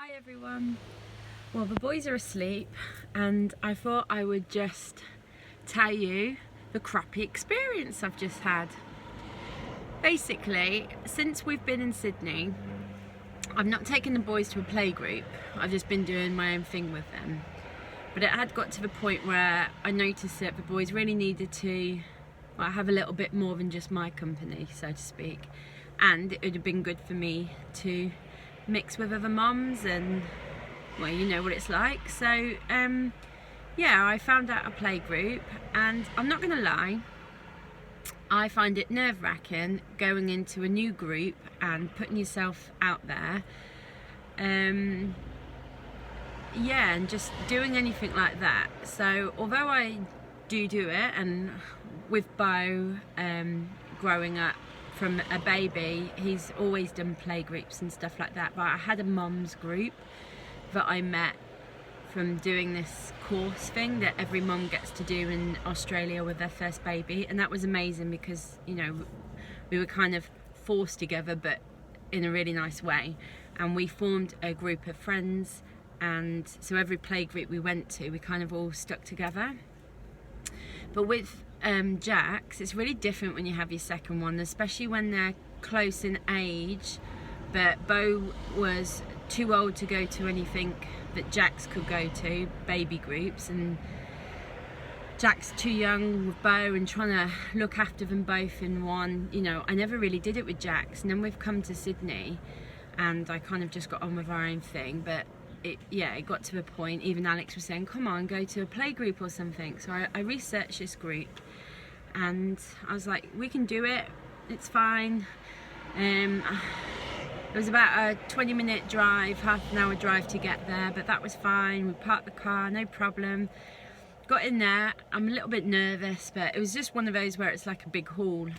Hi everyone. Well, the boys are asleep and I thought I would just tell you the crappy experience I've just had. Basically, since we've been in Sydney, I've not taken the boys to a playgroup. I've just been doing my own thing with them. But it had got to the point where I noticed that the boys really needed to have a little bit more than just my company, so to speak. And it would have been good for me to mix with other mums, and well, you know what it's like. So yeah, I found out a playgroup, and I'm not gonna lie, I find it nerve-wracking going into a new group and putting yourself out there, yeah, and just doing anything like that. So although I do it, and with Bo growing up from a baby, he's always done playgroups and stuff like that, but I had a mum's group that I met from doing this course thing that every mum gets to do in Australia with their first baby, and that was amazing because, you know, we were kind of forced together but in a really nice way, and we formed a group of friends, and so every playgroup we went to, we kind of all stuck together. But with Jax, it's really different when you have your second one, especially when they're close in age. But Bo was too old to go to anything that Jax could go to, baby groups, and Jack's too young with Bo, and trying to look after them both in one, you know, I never really did it with Jax. And then we've come to Sydney and I kind of just got on with our own thing, but it got to a point, even Alex was saying, come on, go to a playgroup or something. So I researched this group and I was like, we can do it, it's fine. It was about a 20-minute drive, half an hour drive to get there, but that was fine. We parked the car, no problem. Got in there, I'm a little bit nervous, but it was just one of those where it's like a big hall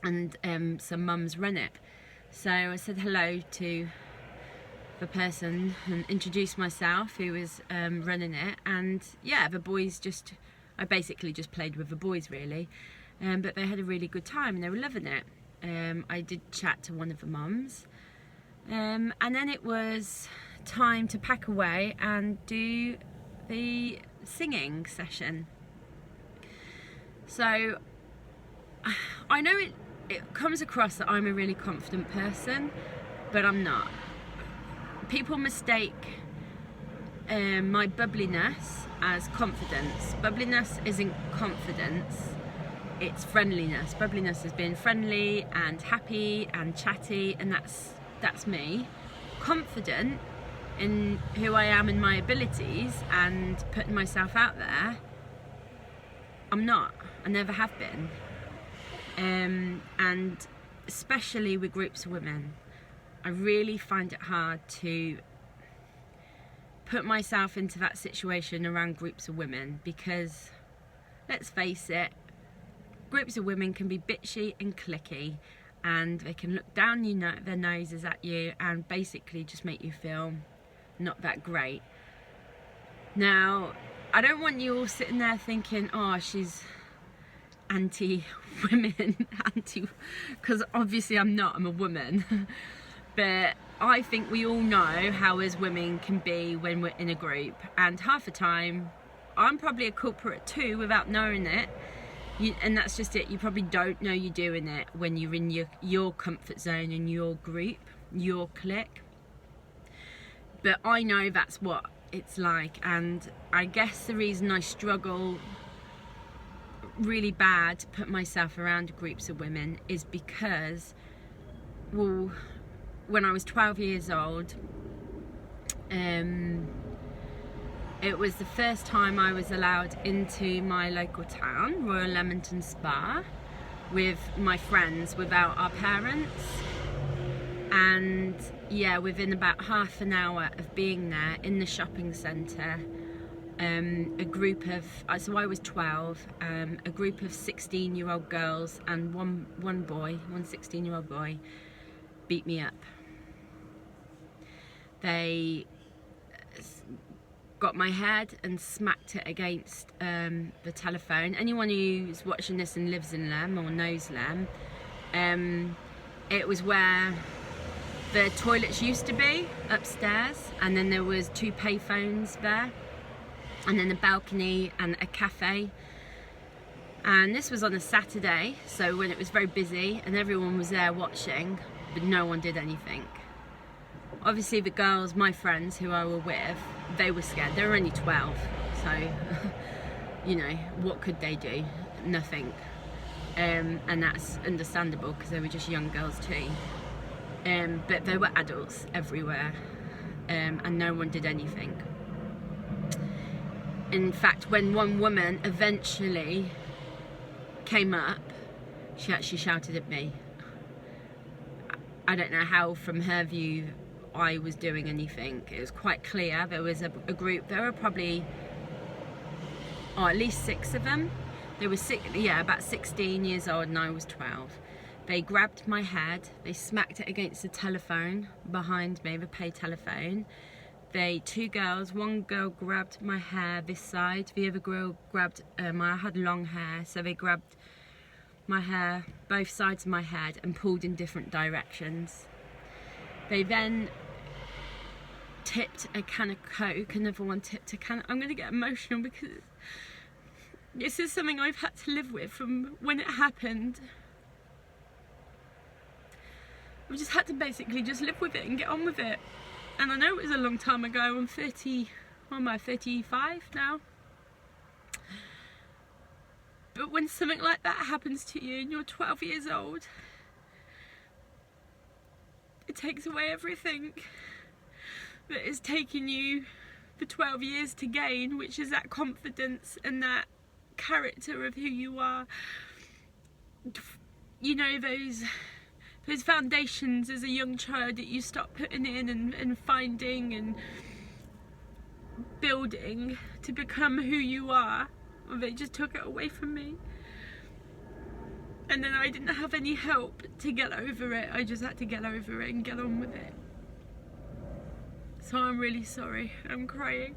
and some mums run it. So I said hello to the person and introduced myself who was running it, and yeah, the boys I basically just played with the boys really, but they had a really good time and they were loving it. I did chat to one of the mums, and then it was time to pack away and do the singing session. So I know it comes across that I'm a really confident person, but I'm not. People mistake my bubbliness as confidence. Bubbliness isn't confidence, it's friendliness. Bubbliness is being friendly and happy and chatty, and that's me. Confident in who I am and my abilities and putting myself out there, I'm not. I never have been. And especially with groups of women, I really find it hard to put myself into that situation around groups of women, because let's face it, groups of women can be bitchy and cliquey, and they can look down their noses at you and basically just make you feel not that great. Now, I don't want you all sitting there thinking, oh, she's anti-women, because obviously I'm not, I'm a woman. But I think we all know how as women can be when we're in a group, and half the time I'm probably a culprit too without knowing it. And that's just it, you probably don't know you're doing it when you're in your comfort zone, in your group, your clique. But I know that's what it's like, and I guess the reason I struggle really bad to put myself around groups of women is because, well, when I was 12 years old, it was the first time I was allowed into my local town, Royal Leamington Spa, with my friends without our parents. And yeah, within about half an hour of being there in the shopping centre, a group of, so I was 12, a group of 16-year-old girls and one 16-year-old boy beat me up. They got my head and smacked it against the telephone. Anyone who's watching this and lives in Lem or knows Lem, it was where the toilets used to be upstairs, and then there was 2 payphones there, and then a balcony and a cafe. And this was on a Saturday, so when it was very busy and everyone was there watching, but no one did anything. Obviously the girls, my friends who I were with, they were scared. They were only 12, so you know, what could they do? Nothing. And that's understandable because they were just young girls too. But there were adults everywhere, and no one did anything. In fact, when one woman eventually came up, she actually shouted at me. I don't know how, from her view, I was doing anything. It was quite clear. There was a group, there were probably at least 6 of them. They were about 16 years old and I was 12. They grabbed my head, they smacked it against the telephone behind me, the pay telephone. 2 girls, one girl grabbed my hair this side, the other girl grabbed, I had long hair, so they grabbed my hair, both sides of my head, and pulled in different directions. They then tipped a can of Coke, another one tipped a can. I'm going to get emotional because this is something I've had to live with from when it happened. I've just had to basically just live with it and get on with it. And I know it was a long time ago. I'm 30, what am I, 35 now? But when something like that happens to you and you're 12 years old, it takes away everything that has taken you for 12 years to gain, which is that confidence and that character of who you are. You know, those foundations as a young child that you start putting in and finding and building to become who you are. Well, they just took it away from me. And then I didn't have any help to get over it. I just had to get over it and get on with it. So I'm really sorry. I'm crying.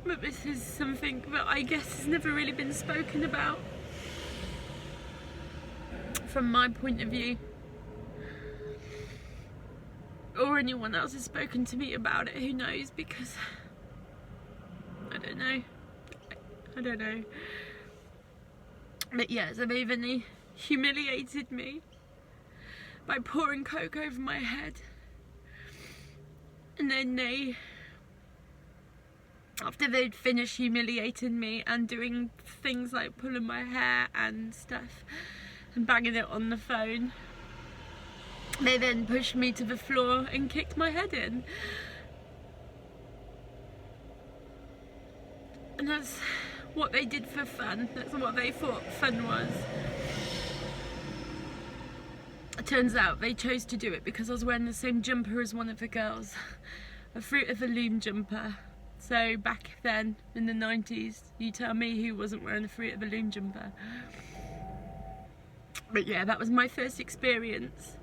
But this is something that I guess has never really been spoken about from my point of view, or anyone else has spoken to me about it, who knows, because I don't know. But yeah, so they even humiliated me by pouring Coke over my head, and then after they'd finished humiliating me and doing things like pulling my hair and stuff and banging it on the phone, they then pushed me to the floor and kicked my head in. And that's what they did for fun. That's what they thought fun was. It turns out they chose to do it because I was wearing the same jumper as one of the girls, a Fruit of the Loom jumper. So back then, in the 90s, you tell me who wasn't wearing the Fruit of the Loom jumper. But yeah, that was my first experience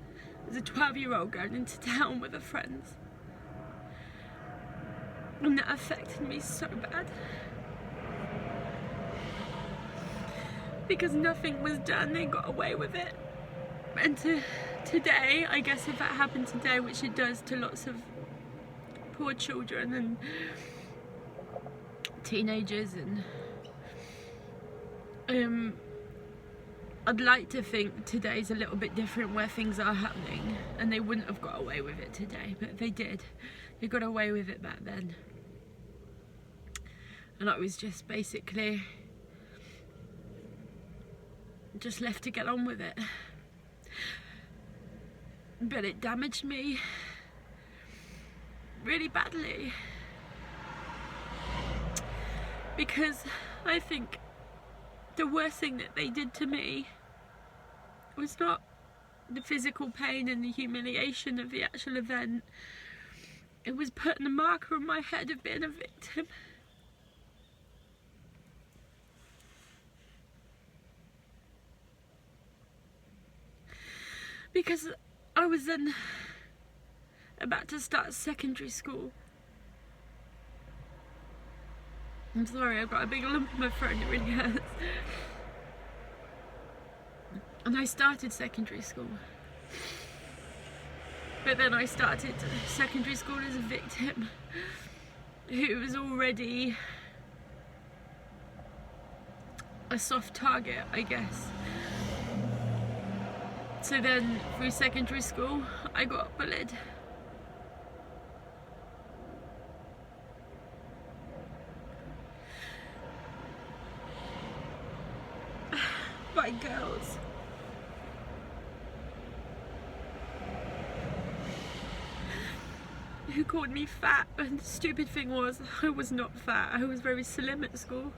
as a 12-year-old going into town with her friends. And that affected me so bad. Because nothing was done, they got away with it. And today, I guess if that happened today, which it does to lots of poor children and teenagers, and I'd like to think today's a little bit different where things are happening and they wouldn't have got away with it today, but they did. They got away with it back then. And I was just basically just left to get on with it. But it damaged me really badly. Because I think the worst thing that they did to me was not the physical pain and the humiliation of the actual event. It was putting a marker on my head of being a victim. Because I was then about to start secondary school. I'm sorry, I've got a big lump in my throat, it really hurts. And I started secondary school. But then I started secondary school as a victim who was already a soft target, I guess. So then through secondary school I got bullied. By girls. Who called me fat, and the stupid thing was I was not fat. I was very slim at school.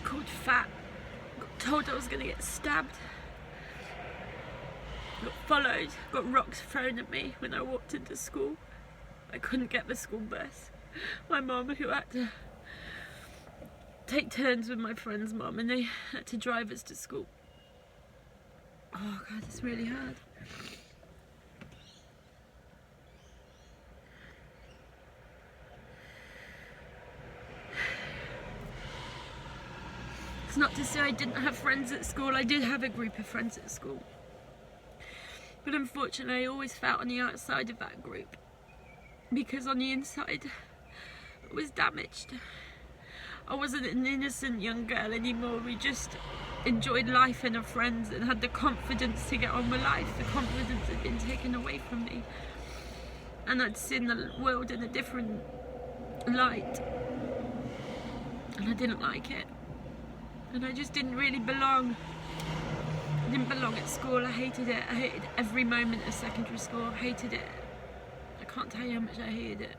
Called fat, got told I was gonna get stabbed, got followed, got rocks thrown at me when I walked into school. I couldn't get the school bus. My mum, who had to take turns with my friend's mum, and they had to drive us to school. Oh God, it's really hard. It's not to say I didn't have friends at school. I did have a group of friends at school. But unfortunately I always felt on the outside of that group, because on the inside I was damaged. I wasn't an innocent young girl anymore. We just enjoyed life and our friends and had the confidence to get on with life. The confidence had been taken away from me, and I'd seen the world in a different light, and I didn't like it, and I just didn't really belong. I didn't belong at school. I hated it. I hated every moment of secondary school. I hated it. I can't tell you how much I hated it.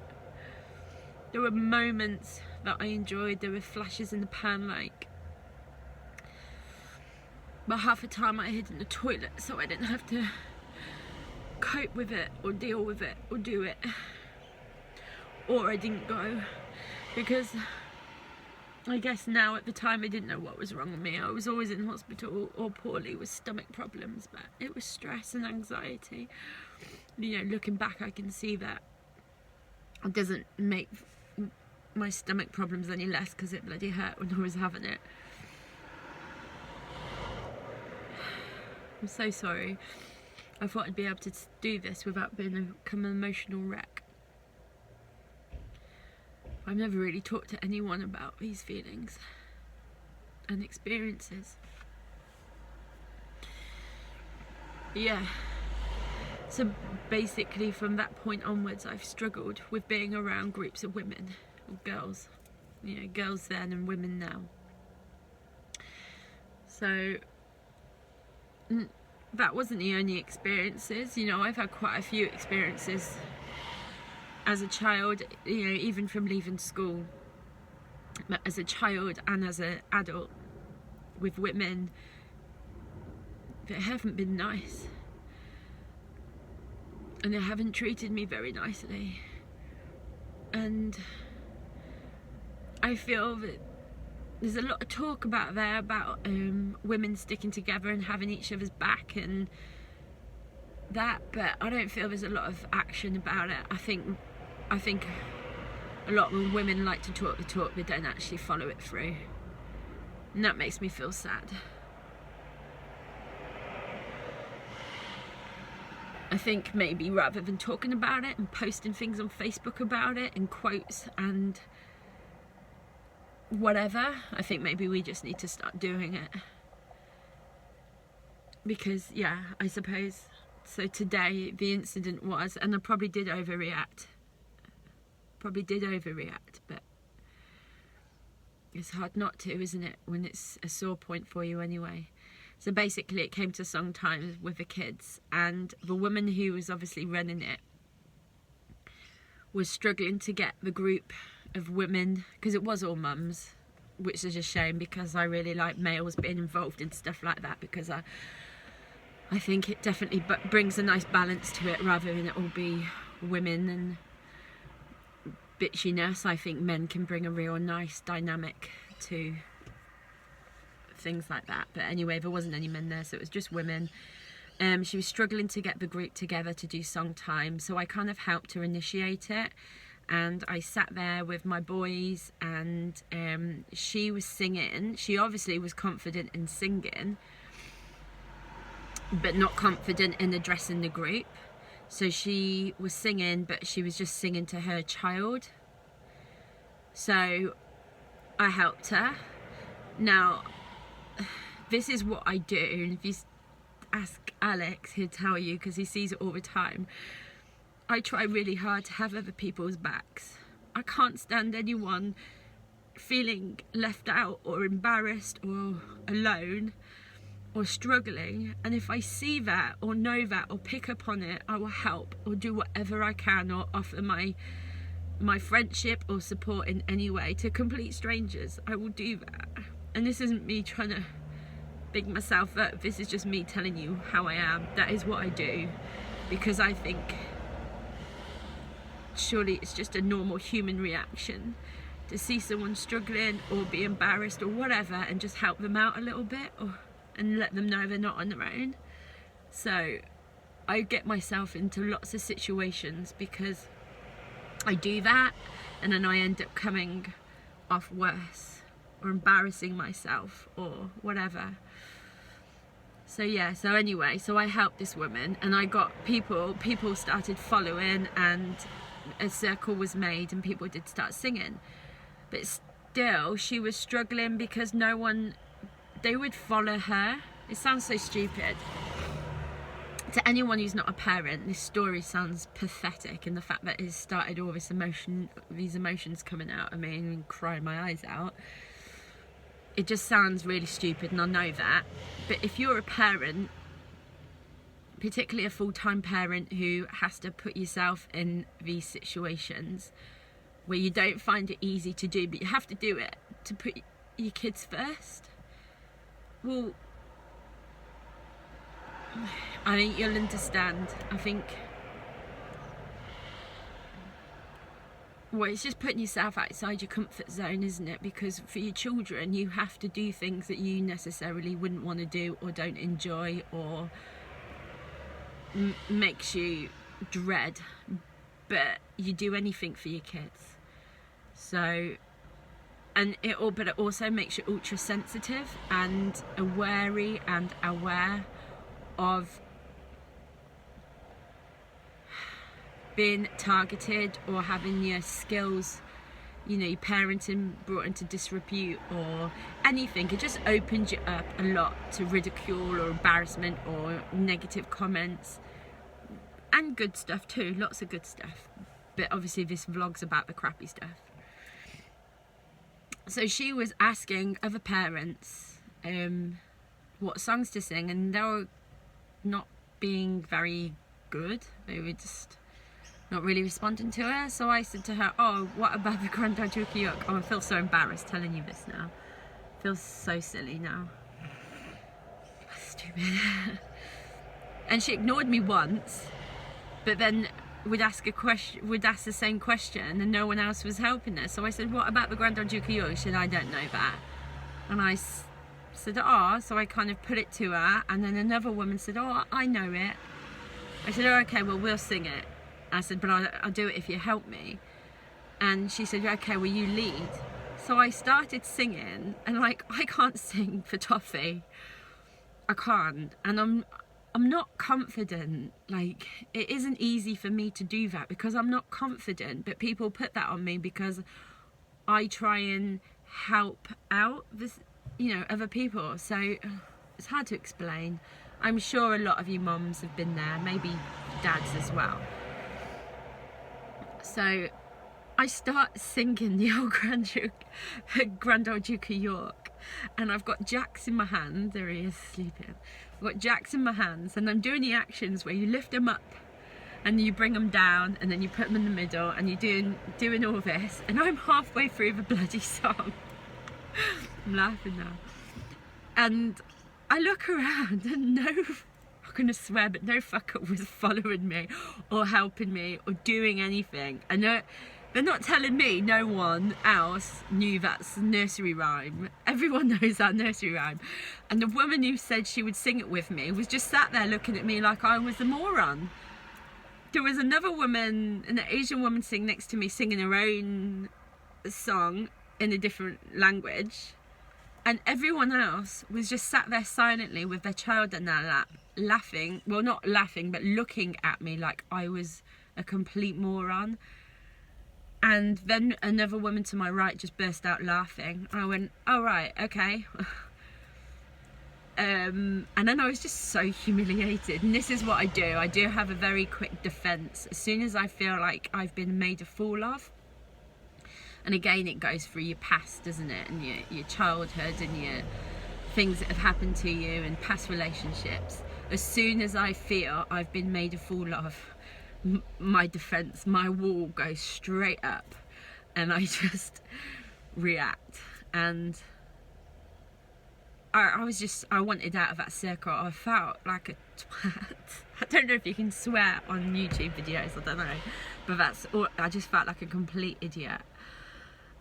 There were moments that I enjoyed. There were flashes in the pan, like, but half the time I hid in the toilet so I didn't have to cope with it or deal with it or do it. Or I didn't go, because I guess now, at the time, I didn't know what was wrong with me. I was always in hospital or poorly with stomach problems, but it was stress and anxiety. You know, looking back, I can see that it doesn't make my stomach problems any less, because it bloody hurt when I was having it. I'm so sorry. I thought I'd be able to do this without becoming an emotional wreck. I've never really talked to anyone about these feelings and experiences. Yeah. So basically from that point onwards I've struggled with being around groups of women, or girls. You know, girls then and women now. So that wasn't the only experiences. You know, I've had quite a few experiences as a child, you know, even from leaving school, but as a child and as an adult, with women that haven't been nice, and they haven't treated me very nicely. And I feel that there's a lot of talk about women sticking together and having each other's back and that, but I don't feel there's a lot of action about it. I think a lot of women like to talk the talk, but don't actually follow it through, and that makes me feel sad. I think maybe rather than talking about it and posting things on Facebook about it and quotes and whatever, I think maybe we just need to start doing it. Because, yeah, I suppose, so today the incident was, and I probably did overreact, but it's hard not to, isn't it, when it's a sore point for you anyway. So basically it came to song time with the kids, and the woman who was obviously running it was struggling to get the group of women, because it was all mums, which is a shame, because I really like males being involved in stuff like that, because I think it definitely brings a nice balance to it, rather than it all be women and bitchiness. I think men can bring a real nice dynamic to things like that. But anyway, there wasn't any men there, so it was just women. She was struggling to get the group together to do song time, so I kind of helped her initiate it, and I sat there with my boys, and she was singing. She obviously was confident in singing, but not confident in addressing the group. So she was singing, but she was just singing to her child. So I helped her. Now, this is what I do, and if you ask Alex, he'll tell you, because he sees it all the time. I try really hard to have other people's backs. I can't stand anyone feeling left out or embarrassed or alone or struggling, and if I see that or know that or pick up on it, I will help or do whatever I can or offer my friendship or support in any way to complete strangers. I will do that. And this isn't me trying to big myself up, this is just me telling you how I am. That is what I do, because I think surely it's just a normal human reaction to see someone struggling or be embarrassed or whatever and just help them out a little bit, and let them know they're not on their own. So I get myself into lots of situations because I do that, and then I end up coming off worse or embarrassing myself or whatever. So yeah, so anyway, so I helped this woman, and I got people started following, and a circle was made and people did start singing. But still, she was struggling because no one, they would follow her. It sounds so stupid. To anyone who's not a parent, this story sounds pathetic, and the fact that it started all this these emotions coming out of me and crying my eyes out, it just sounds really stupid, and I know that. But if you're a parent, particularly a full-time parent who has to put yourself in these situations where you don't find it easy to do, but you have to do it to put your kids first, well, I think you'll understand. I think, well, it's just putting yourself outside your comfort zone, isn't it? Because for your children, you have to do things that you necessarily wouldn't want to do or don't enjoy or makes you dread, but you do anything for your kids. So, and but it also makes you ultra sensitive and wary and aware of being targeted or having your skills, you know, your parenting brought into disrepute or anything. It just opens you up a lot to ridicule or embarrassment or negative comments, and good stuff too, lots of good stuff, but obviously this vlog's about the crappy stuff. So she was asking other parents what songs to sing, and they were not being very good. They were just not really responding to her. So I said to her, oh, what about the Grandad Duke York? Oh, I feel so embarrassed telling you this now. I feel so silly now. Stupid. And she ignored me once, but then would ask the same question, and no one else was helping her. So I said, what about the Grandad Duke York? She said, I don't know that. And I said, oh, so I kind of put it to her, and then another woman said, oh, I know it. I said, oh, okay, well, we'll sing it. I said, but I'll do it if you help me. And she said, okay, will you lead? So I started singing, and like, I can't sing for Toffee. I can't, and I'm not confident. Like, it isn't easy for me to do that because I'm not confident, but people put that on me because I try and help out this, you know, other people. So it's hard to explain. I'm sure a lot of you mums have been there, maybe dads as well. So I start singing the old Grand Old Duke of York, and I've got Jax in my hand. There he is sleeping. I've got Jax in my hands, and I'm doing the actions where you lift them up and you bring them down, and then you put them in the middle, and you're doing all this, and I'm halfway through the bloody song. I'm laughing now. And I look around, and I'm gonna swear, but no fucker was following me or helping me or doing anything. And they're not telling me no one else knew that's nursery rhyme. Everyone knows that nursery rhyme. And the woman who said she would sing it with me was just sat there looking at me like I was a moron. There was another woman, an Asian woman sitting next to me, singing her own song in a different language. And everyone else was just sat there silently with their child in their lap, laughing, well, not laughing, but looking at me like I was a complete moron. And then another woman to my right just burst out laughing. And I went, oh, right, okay. And then I was just so humiliated. And this is what I do. I do have a very quick defense. As soon as I feel like I've been made a fool of, and again, it goes through your past, doesn't it? And your childhood and your things that have happened to you and past relationships. As soon as I feel I've been made a fool of, my defense, my wall goes straight up, and I just react. And I wanted out of that circle. I felt like a twat. I don't know if you can swear on YouTube videos, I don't know, but that's all. I just felt like a complete idiot.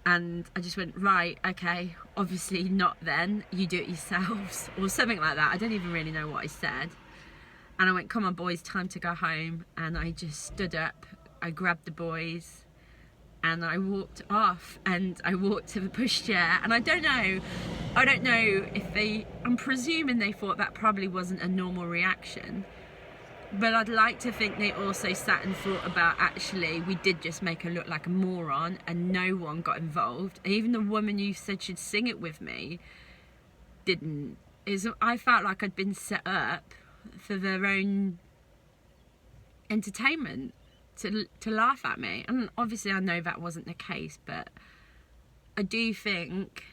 And I just went, right, okay, obviously not then, you do it yourselves, or something like that. I don't even really know what I said. And I went, come on boys, time to go home. And I just stood up, I grabbed the boys, and I walked off, and I walked to the pushchair. And I don't know if I'm presuming they thought that probably wasn't a normal reaction. But I'd like to think they also sat and thought about, actually, we did just make her look like a moron and no one got involved. And even the woman you said should sing it with me didn't. I felt like I'd been set up for their own entertainment, to laugh at me. And obviously I know that wasn't the case, but I do think,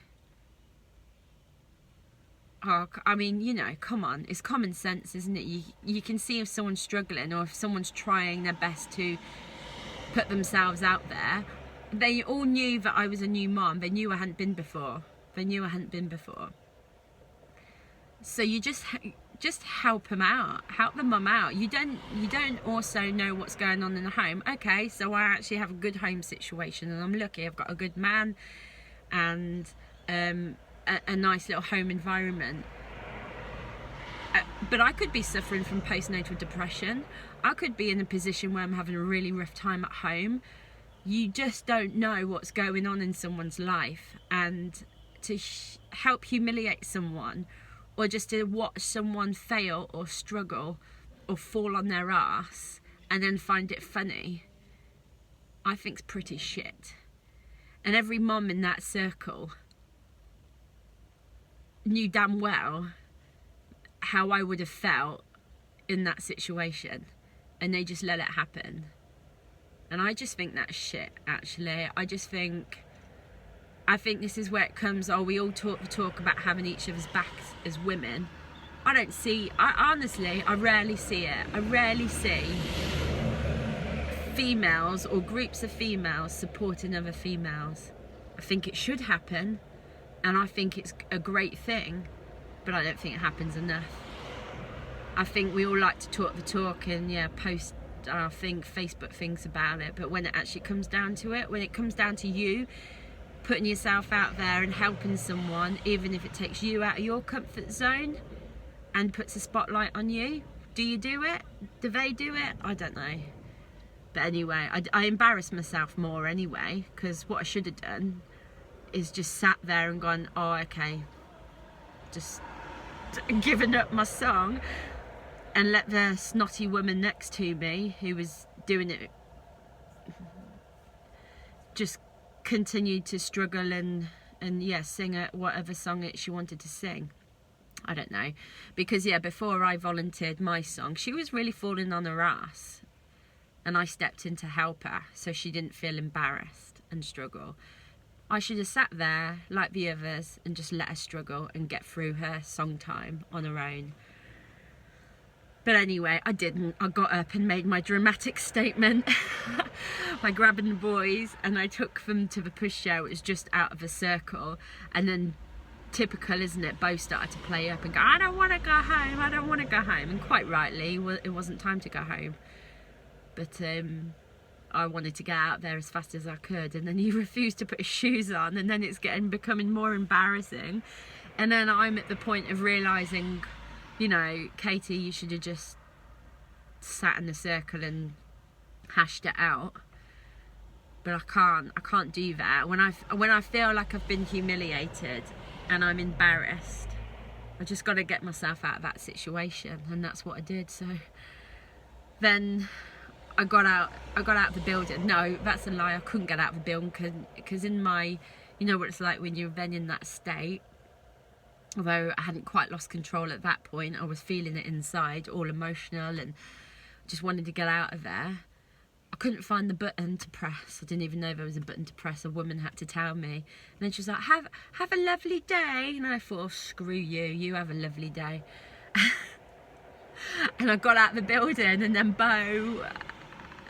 I mean, you know, come on, it's common sense, isn't it? You can see if someone's struggling, or if someone's trying their best to put themselves out there. They all knew that I was a new mom. They knew I hadn't been before. So you just help them out, help the mum out. You don't also know what's going on in the home. Okay, so I actually have a good home situation, and I'm lucky. I've got a good man, and a nice little home environment. But I could be suffering from postnatal depression. I could be in a position where I'm having a really rough time at home. You just don't know what's going on in someone's life, and to help humiliate someone, or just to watch someone fail or struggle or fall on their ass and then find it funny, I think's pretty shit. And every mum in that circle knew damn well how I would have felt in that situation, and they just let it happen. And I just think that's shit, actually. I think this is where it comes, we all talk about having each other's backs as women. I rarely see it. I rarely see females or groups of females supporting other females. I think it should happen, and I think it's a great thing, but I don't think it happens enough. I think we all like to talk the talk and post Facebook things about it, but when it actually comes down to it, when it comes down to you putting yourself out there and helping someone, even if it takes you out of your comfort zone and puts a spotlight on you, do you do it? Do they do it? I don't know. But anyway, I embarrass myself more anyway, because what I should have done is just sat there and gone, oh, okay, just given up my song, and let the snotty woman next to me, who was doing it, just continued to struggle and sing whatever song she wanted to sing. I don't know, because before I volunteered my song, she was really falling on her ass, and I stepped in to help her so she didn't feel embarrassed and struggle. I should have sat there like the others and just let her struggle and get through her song time on her own. But anyway, I didn't. I got up and made my dramatic statement by grabbing the boys, and I took them to the pushchair, which was just out of the circle. And then, typical, isn't it, both started to play up and go, I don't want to go home, I don't want to go home. And quite rightly, it wasn't time to go home. But I wanted to get out there as fast as I could, and then he refused to put his shoes on, and then it's becoming more embarrassing. And then I'm at the point of realising, Katie, you should have just sat in the circle and hashed it out. But I can't do that. When I feel like I've been humiliated and I'm embarrassed I just got to get myself out of that situation, and that's what I did. So then I got out of the building. No, that's a lie. I couldn't get out of the building because in my, you know what it's like when you're then in that state. Although I hadn't quite lost control at that point, I was feeling it inside, all emotional, and just wanted to get out of there. I couldn't find the button to press. I didn't even know there was a button to press. A woman had to tell me. And then she was like, have a lovely day. And I thought, oh, screw you, you have a lovely day. And I got out the building, and then Bo,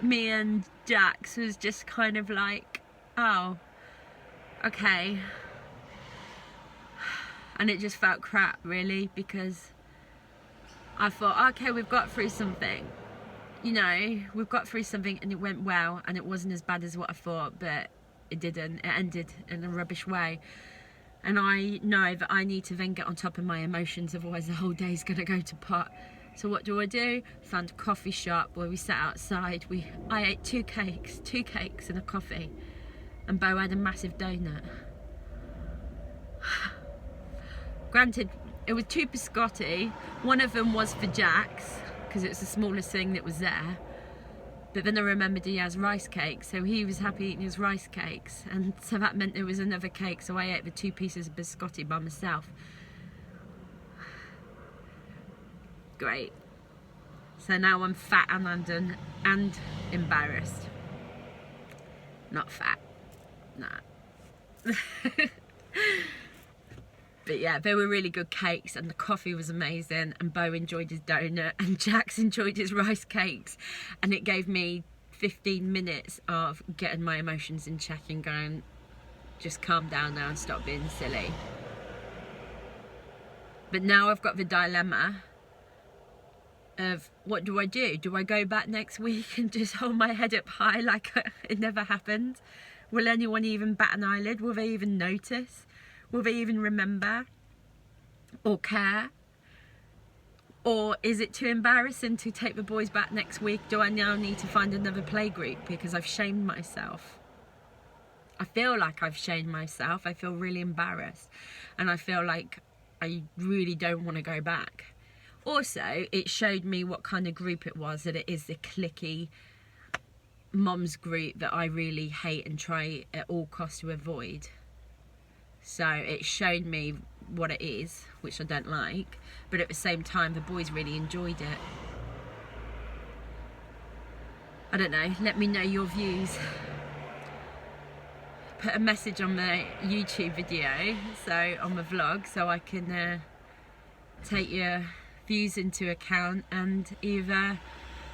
me and Jax was just kind of like, oh, okay. And it just felt crap, really, because I thought, okay, we've got through something. You know, we've got through something, and it went well, and it wasn't as bad as what I thought, but it didn't. It ended in a rubbish way. And I know that I need to then get on top of my emotions, otherwise the whole day's going to go to pot. So what do? Found a coffee shop where we sat outside. I ate two cakes and a coffee. And Bo had a massive donut. Granted, it was 2 biscotti. One of them was for Jax, because it was the smallest thing that was there. But then I remembered he has rice cakes, so he was happy eating his rice cakes. And so that meant there was another cake, so I ate the 2 pieces of biscotti by myself. Great. So now I'm fat and undone and embarrassed. Not fat. Nah. But yeah, they were really good cakes, and the coffee was amazing, and Bo enjoyed his donut, and Jax enjoyed his rice cakes, and it gave me 15 minutes of getting my emotions in check and going, just calm down now and stop being silly. But now I've got the dilemma of, what do? Do I go back next week and just hold my head up high like it never happened? Will anyone even bat an eyelid? Will they even notice? Will they even remember or care? Or is it too embarrassing to take the boys back next week? Do I now need to find another playgroup because I've shamed myself? I feel like I've shamed myself. I feel really embarrassed, and I feel like I really don't want to go back. Also, it showed me what kind of group it was, that it is the cliquey mom's group that I really hate and try at all costs to avoid. So it showed me what it is, which I don't like, but at the same time the boys really enjoyed it. I don't know, let me know your views. Put a message on the YouTube video, so on the vlog, so I can take your views into account and either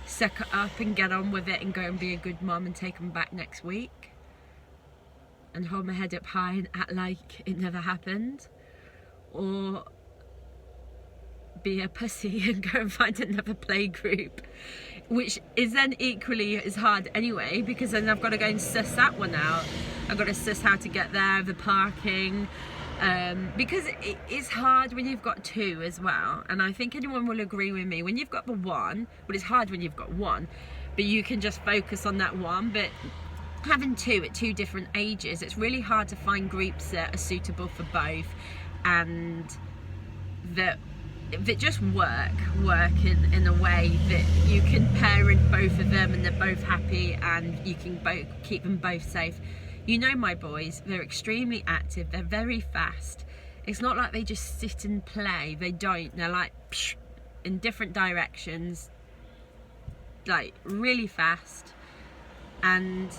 suck it up and get on with it and go and be a good mum and take them back next week and hold my head up high and act like it never happened, or be a pussy and go and find another playgroup, which is then equally as hard anyway, because then I've got to go and suss that one out. I've got to suss how to get there, the parking, because it's hard when you've got 2 as well, and I think anyone will agree with me. When you've got the 1, well, it's hard when you've got 1, but you can just focus on that 1, but having 2 at 2 different ages, it's really hard to find groups that are suitable for both, and that just work in a way that you can parent both of them and they're both happy, and you can both keep them both safe. You know my boys, they're extremely active, they're very fast. It's not like they just sit and play, they don't. They're like psh, in different directions, like really fast, and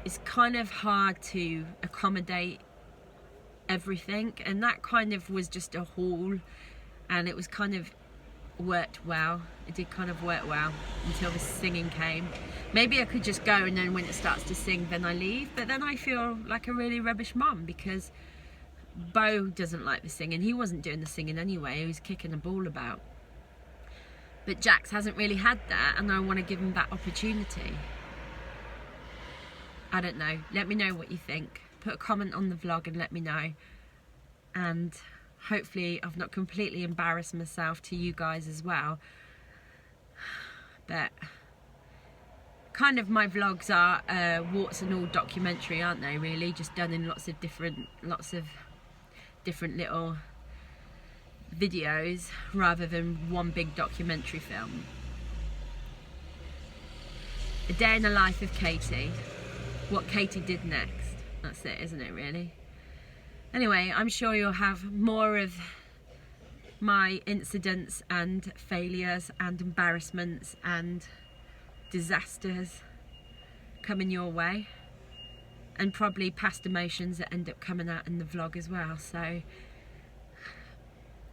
it's kind of hard to accommodate everything, and that kind of was just a haul, and it was kind of worked well. It did kind of work well until the singing came. Maybe I could just go, and then when it starts to sing then I leave, but then I feel like a really rubbish mum, because Bo doesn't like the singing. He wasn't doing the singing anyway, he was kicking a ball about. But Jax hasn't really had that, and I want to give him that opportunity. I don't know, let me know what you think. Put a comment on the vlog and let me know, and hopefully I've not completely embarrassed myself to you guys as well. But kind of my vlogs are warts and all documentary, aren't they, really? Just done in lots of different little videos rather than one big documentary film. A day in the life of Katie. What Katie did next. That's it, isn't it, really? Anyway, I'm sure you'll have more of my incidents and failures and embarrassments and disasters coming your way, and probably past emotions that end up coming out in the vlog as well. So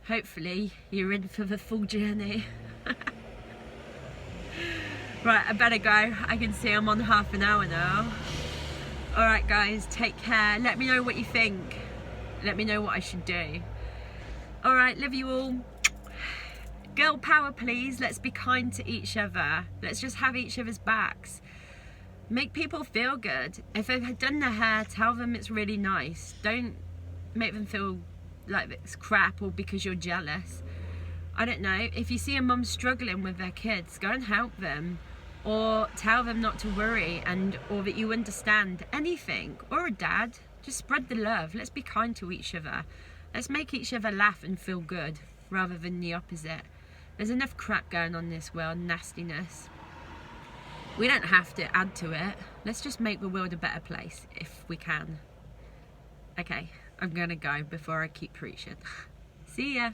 hopefully you're in for the full journey. Right, I better go. I can see I'm on half an hour now. Alright guys, take care. Let me know what you think. Let me know what I should do. Alright, love you all. Girl power, please. Let's be kind to each other. Let's just have each other's backs. Make people feel good. If they've done their hair, tell them it's really nice. Don't make them feel like it's crap or because you're jealous. I don't know. If you see a mum struggling with their kids, go and help them. Or tell them not to worry, or that you understand anything. Or a dad. Just spread the love. Let's be kind to each other. Let's make each other laugh and feel good rather than the opposite. There's enough crap going on in this world, nastiness. We don't have to add to it. Let's just make the world a better place if we can. Okay, I'm gonna go before I keep preaching. See ya.